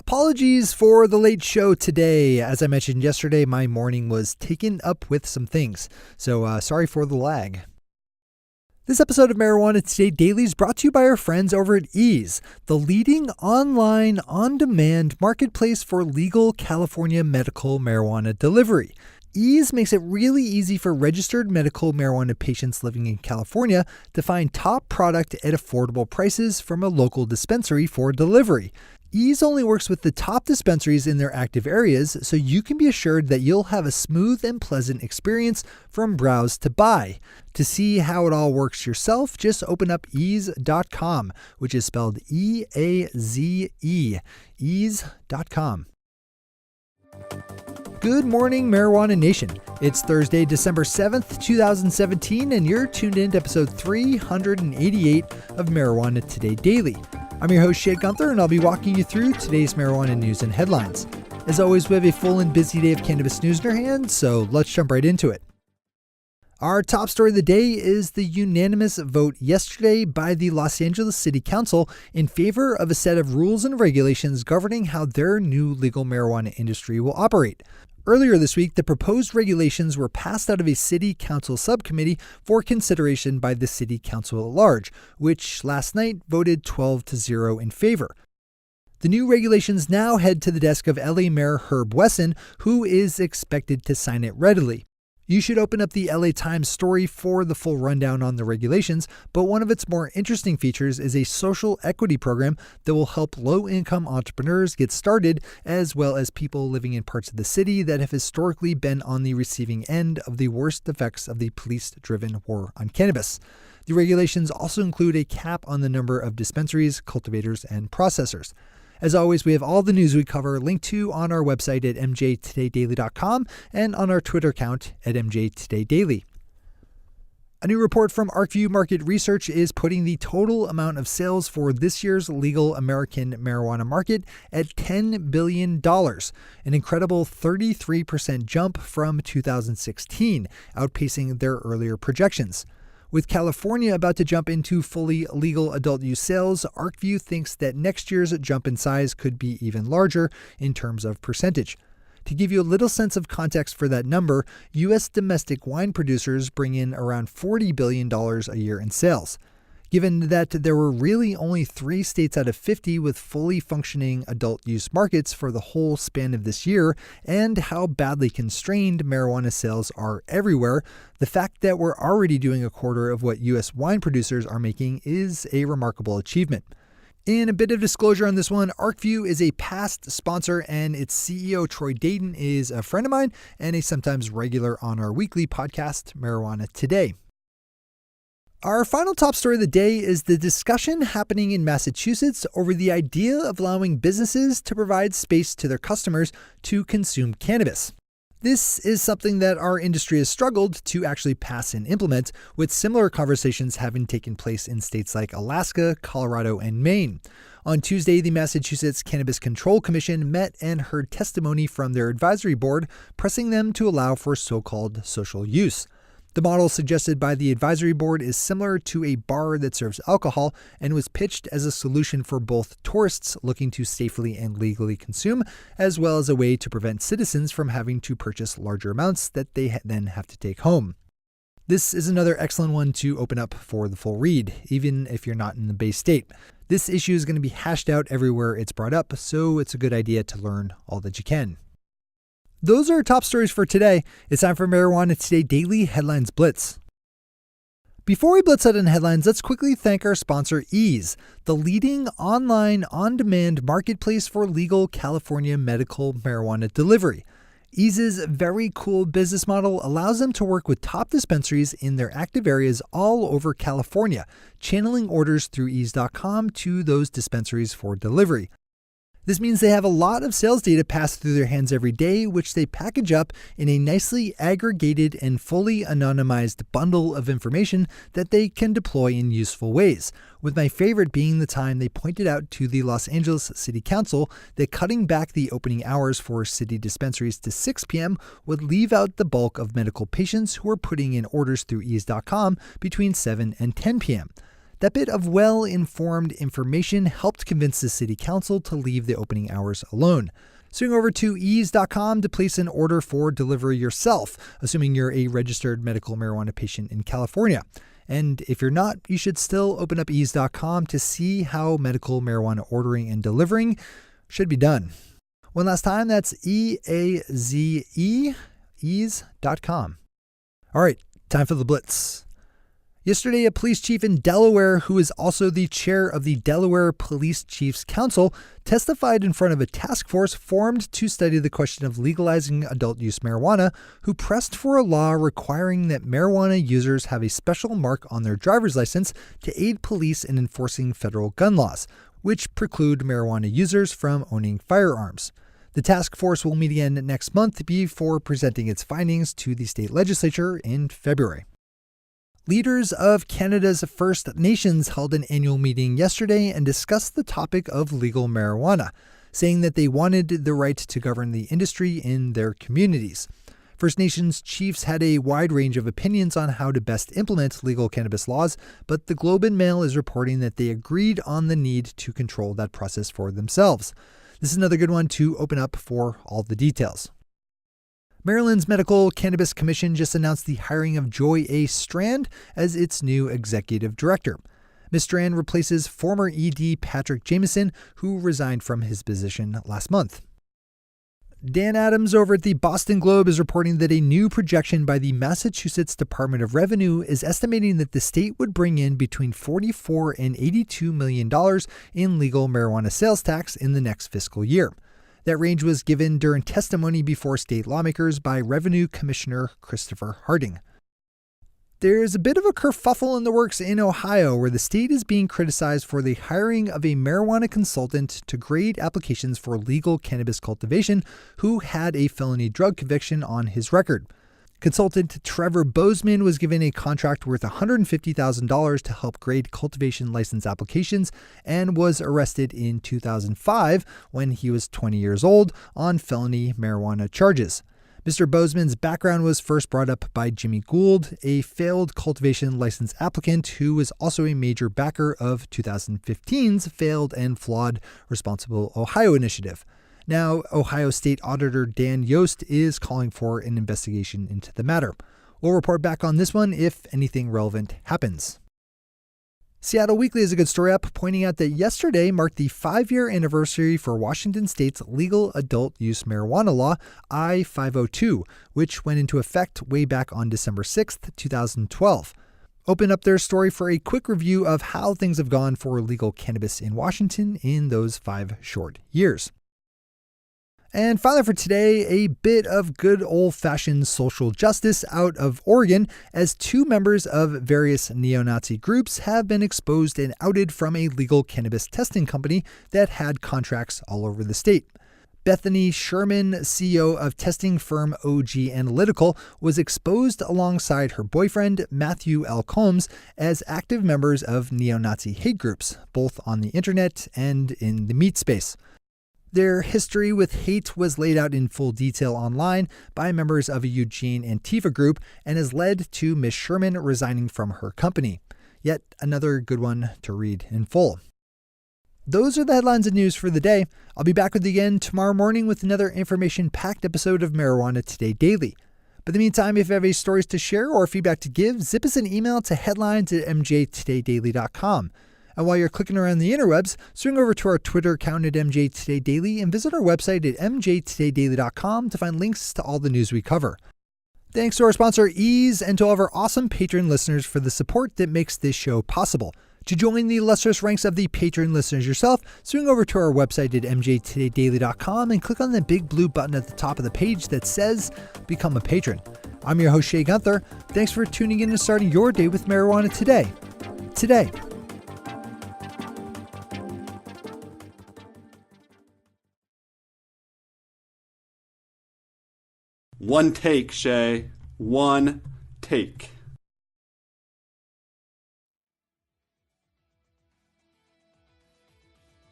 Apologies for the late show today. As I mentioned yesterday, my morning was taken up with some things, so sorry for the lag. This episode of Marijuana Today Daily is brought to you by our friends over at Ease, the leading online, on-demand marketplace for legal California medical marijuana delivery. Ease makes it really easy for registered medical marijuana patients living in California to find top product at affordable prices from a local dispensary for delivery. Ease only works with the top dispensaries in their active areas, so you can be assured that you'll have a smooth and pleasant experience from browse to buy. To see how it all works yourself, just open up ease.com, which is spelled E-A-Z-E, ease.com. Good morning, Marijuana Nation. It's Thursday, December 7th, 2017, and you're tuned in to episode 388 of Marijuana Today Daily. I'm your host, Shakeup, and I'll be walking you through today's marijuana news and headlines. As always, we have a full and busy day of cannabis news in our hands, so let's jump right into it. Our top story of the day is the unanimous vote yesterday by the Los Angeles City Council in favor of a set of rules and regulations governing how their new legal marijuana industry will operate. Earlier this week, the proposed regulations were passed out of a City Council subcommittee for consideration by the City Council at large, which last night voted 12-0 in favor. The new regulations now head to the desk of LA Mayor Herb Wesson, who is expected to sign it readily. You should open up the LA Times story for the full rundown on the regulations, but one of its more interesting features is a social equity program that will help low-income entrepreneurs get started, as well as people living in parts of the city that have historically been on the receiving end of the worst effects of the police-driven war on cannabis. The regulations also include a cap on the number of dispensaries, cultivators, and processors. As always, we have all the news we cover linked to on our website at mjtodaydaily.com and on our Twitter account at mjtodaydaily. A new report from ArcView Market Research is putting the total amount of sales for this year's legal American marijuana market at $10 billion, an incredible 33% jump from 2016, outpacing their earlier projections. With California about to jump into fully legal adult use sales, ArcView thinks that next year's jump in size could be even larger in terms of percentage. To give you a little sense of context for that number, U.S. domestic wine producers bring in around $40 billion a year in sales. Given that there were really only 3 states out of 50 with fully functioning adult use markets for the whole span of this year, and how badly constrained marijuana sales are everywhere, the fact that we're already doing a quarter of what U.S. wine producers are making is a remarkable achievement. In a bit of disclosure on this one, ArcView is a past sponsor, and its CEO, Troy Dayton, is a friend of mine and a sometimes regular on our weekly podcast, Marijuana Today. Our final top story of the day is the discussion happening in Massachusetts over the idea of allowing businesses to provide space to their customers to consume cannabis. This is something that our industry has struggled to actually pass and implement, with similar conversations having taken place in states like Alaska, Colorado, and Maine. On Tuesday, the Massachusetts Cannabis Control Commission met and heard testimony from their advisory board, pressing them to allow for so-called social use. The model suggested by the advisory board is similar to a bar that serves alcohol and was pitched as a solution for both tourists looking to safely and legally consume, as well as a way to prevent citizens from having to purchase larger amounts that they then have to take home. This is another excellent one to open up for the full read, even if you're not in the Bay State. This issue is going to be hashed out everywhere it's brought up, so it's a good idea to learn all that you can. Those are our top stories for today. It's time for Marijuana Today Daily Headlines Blitz. Before we blitz out in headlines, let's quickly thank our sponsor, Ease, the leading online on-demand marketplace for legal California medical marijuana delivery. Ease's very cool business model allows them to work with top dispensaries in their active areas all over California, channeling orders through ease.com to those dispensaries for delivery. This means they have a lot of sales data pass through their hands every day, which they package up in a nicely aggregated and fully anonymized bundle of information that they can deploy in useful ways, with my favorite being the time they pointed out to the Los Angeles City Council that cutting back the opening hours for city dispensaries to 6 p.m. would leave out the bulk of medical patients who are putting in orders through ease.com between 7 and 10 p.m. That bit of well-informed information helped convince the city council to leave the opening hours alone. Swing over to ease.com to place an order for delivery yourself, assuming you're a registered medical marijuana patient in California. And if you're not, you should still open up ease.com to see how medical marijuana ordering and delivering should be done. One last time, that's EAZE, ease.com. All right, time for the Blitz. Yesterday, a police chief in Delaware, who is also the chair of the Delaware Police Chiefs Council, testified in front of a task force formed to study the question of legalizing adult use marijuana, who pressed for a law requiring that marijuana users have a special mark on their driver's license to aid police in enforcing federal gun laws, which preclude marijuana users from owning firearms. The task force will meet again next month before presenting its findings to the state legislature in February. Leaders of Canada's First Nations held an annual meeting yesterday and discussed the topic of legal marijuana, saying that they wanted the right to govern the industry in their communities. First Nations chiefs had a wide range of opinions on how to best implement legal cannabis laws, but the Globe and Mail is reporting that they agreed on the need to control that process for themselves. This is another good one to open up for all the details. Maryland's Medical Cannabis Commission just announced the hiring of Joy A. Strand as its new executive director. Ms. Strand replaces former ED Patrick Jameson, who resigned from his position last month. Dan Adams over at the Boston Globe is reporting that a new projection by the Massachusetts Department of Revenue is estimating that the state would bring in between $44 and $82 million in legal marijuana sales tax in the next fiscal year. That range was given during testimony before state lawmakers by Revenue Commissioner Christopher Harding. There's a bit of a kerfuffle in the works in Ohio, where the state is being criticized for the hiring of a marijuana consultant to grade applications for legal cannabis cultivation who had a felony drug conviction on his record. Consultant Trevor Bozeman was given a contract worth $150,000 to help grade cultivation license applications and was arrested in 2005 when he was 20 years old on felony marijuana charges. Mr. Bozeman's background was first brought up by Jimmy Gould, a failed cultivation license applicant who was also a major backer of 2015's failed and flawed Responsible Ohio initiative. Now, Ohio State Auditor Dan Yost is calling for an investigation into the matter. We'll report back on this one if anything relevant happens. Seattle Weekly is a good story up, pointing out that yesterday marked the 5-year anniversary for Washington State's legal adult use marijuana law, I-502, which went into effect way back on December 6, 2012. Open up their story for a quick review of how things have gone for legal cannabis in Washington in those 5 short years. And finally for today, a bit of good old-fashioned social justice out of Oregon, as 2 members of various neo-Nazi groups have been exposed and outed from a legal cannabis testing company that had contracts all over the state. Bethany Sherman, CEO of testing firm OG Analytical, was exposed alongside her boyfriend, Matthew L. Combs, as active members of neo-Nazi hate groups, both on the internet and in the meat space. Their history with hate was laid out in full detail online by members of a Eugene Antifa group and has led to Ms. Sherman resigning from her company. Yet another good one to read in full. Those are the headlines and news for the day. I'll be back with you again tomorrow morning with another information-packed episode of Marijuana Today Daily. But in the meantime, if you have any stories to share or feedback to give, zip us an email to headlines@mjtodaydaily.com. And while you're clicking around the interwebs, swing over to our Twitter account at MJ Today Daily and visit our website at mjtodaydaily.com to find links to all the news we cover. Thanks to our sponsor, Ease, and to all of our awesome Patreon listeners for the support that makes this show possible. To join the illustrious ranks of the Patreon listeners yourself, swing over to our website at mjtodaydaily.com and click on the big blue button at the top of the page that says Become a Patron. I'm your host, Shay Gunther. Thanks for tuning in and starting your day with marijuana today. One take, Shay. One take.